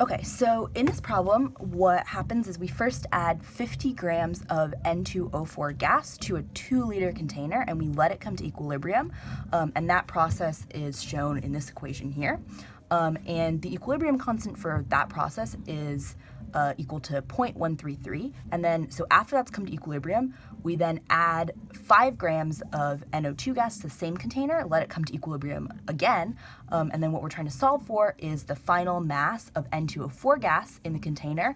Okay, so in this problem, what happens is we first add 50 grams of N2O4 gas to a 2-liter container, and we let it come to equilibrium, and that process is shown in this equation here. And the equilibrium constant for that process is equal to 0.133, and then so after that's come to equilibrium, we then add 5 grams of NO2 gas to the same container, let it come to equilibrium again, and then what we're trying to solve for is the final mass of N2O4 gas in the container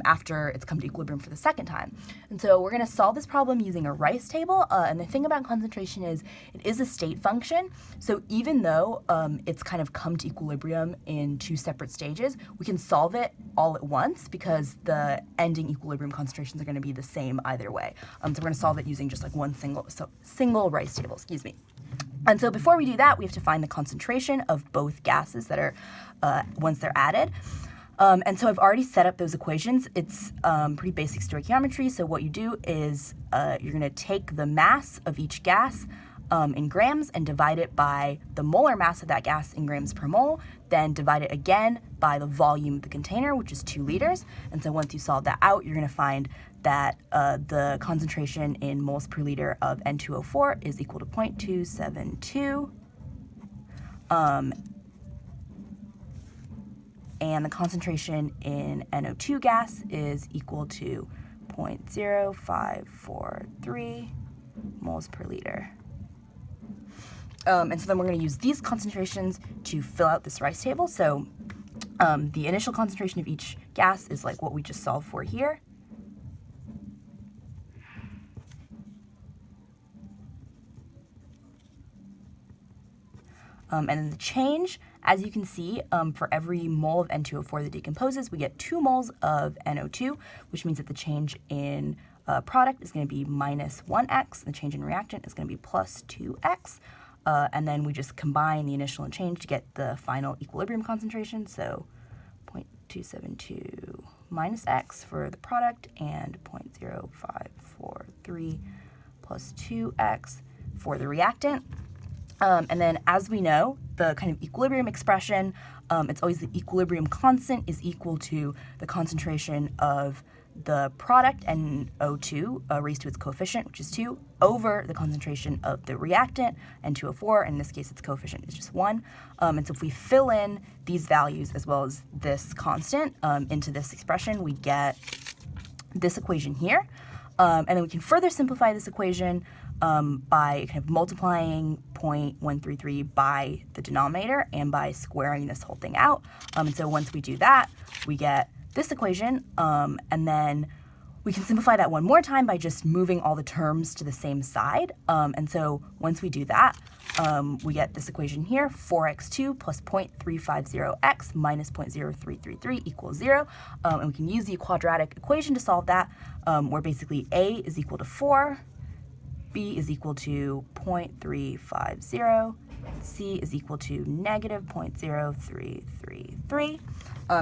after it's come to equilibrium for the second time. And so we're going to solve this problem using a Rice table, and the thing about concentration is it is a state function, so even though it's kind of come to equilibrium in 2 separate stages, we can solve it all at once because the ending equilibrium concentrations are going to be the same either way. So we're going to solve it using just like one single Rice table, excuse me. And so before we do that, we have to find the concentration of both gases that are once they're added. And so I've already set up those equations. It's pretty basic stoichiometry. So what you do is you're going to take the mass of each gas in grams and divide it by the molar mass of that gas in grams per mole, then divide it again by the volume of the container, which is 2 liters. And so once you solve that out, you're going to find that the concentration in moles per liter of N2O4 is equal to 0.272. And the concentration in NO2 gas is equal to 0.0543 moles per liter. And so then we're going to use these concentrations to fill out this Rice table. So the initial concentration of each gas is like what we just solved for here. And then the change, as you can see, for every mole of N2O4 that decomposes, we get 2 moles of NO2, which means that the change in product is going to be minus 1x, and the change in reactant is going to be plus 2x. And then we just combine the initial and change to get the final equilibrium concentration. So 0.272 minus x for the product and 0.0543 plus 2x for the reactant. And then as we know, the kind of equilibrium expression, it's always the equilibrium constant is equal to the concentration of the product, NO2, raised to its coefficient, which is 2, over the concentration of the reactant, N2O4, in this case its coefficient is just 1. And so if we fill in these values as well as this constant into this expression, we get this equation here. And then we can further simplify this equation by kind of multiplying 0.133 by the denominator and by squaring this whole thing out. And so once we do that, we get this equation, and then we can simplify that one more time by just moving all the terms to the same side. And so once we do that, we get this equation here, 4x2 plus 0.350x minus 0.0333 equals 0. And we can use the quadratic equation to solve that, where basically a is equal to 4, b is equal to 0.350, c is equal to negative 0.0333.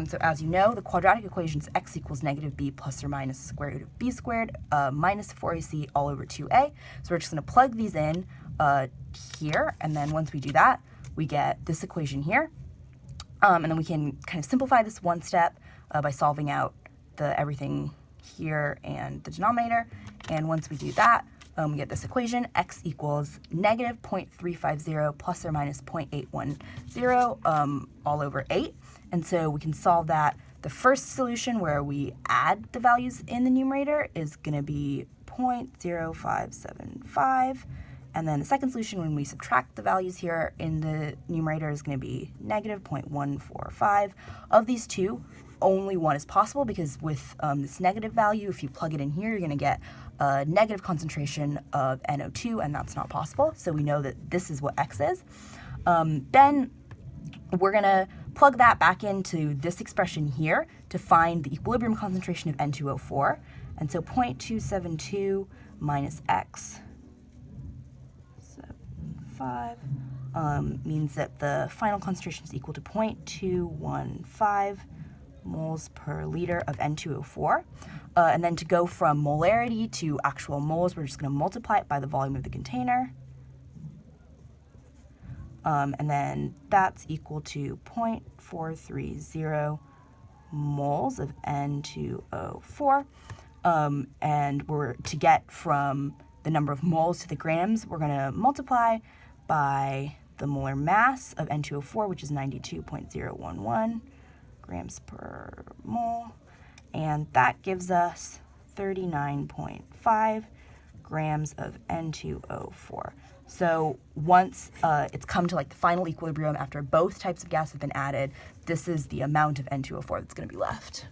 So as you know, the quadratic equation is x equals negative b plus or minus the square root of b squared minus 4ac all over 2a. So we're just going to plug these in here, and then once we do that, we get this equation here. And then we can kind of simplify this one step by solving out the everything here and the denominator. And once we do that, we get this equation, x equals negative 0.350 plus or minus 0.810 all over 8. And so we can solve that. The first solution where we add the values in the numerator is going to be 0.0575. And then the second solution when we subtract the values here in the numerator is going to be negative 0.145. Of these two, only one is possible because with this negative value, if you plug it in here, you're going to get a negative concentration of NO2, and that's not possible. So we know that this is what x is. Then we're going to plug that back into this expression here to find the equilibrium concentration of N2O4. And so 0.272 minus x 75 means that the final concentration is equal to 0.215 moles per liter of N2O4. And then to go from molarity to actual moles, we're just going to multiply it by the volume of the container. And then that's equal to 0.430 moles of N2O4. And to get from the number of moles to the grams, we're going to multiply by the molar mass of N2O4, which is 92.011 grams per mole, and that gives us 39.5 grams of N2O4. So once it's come to like the final equilibrium after both types of gas have been added, this is the amount of N2O4 that's going to be left.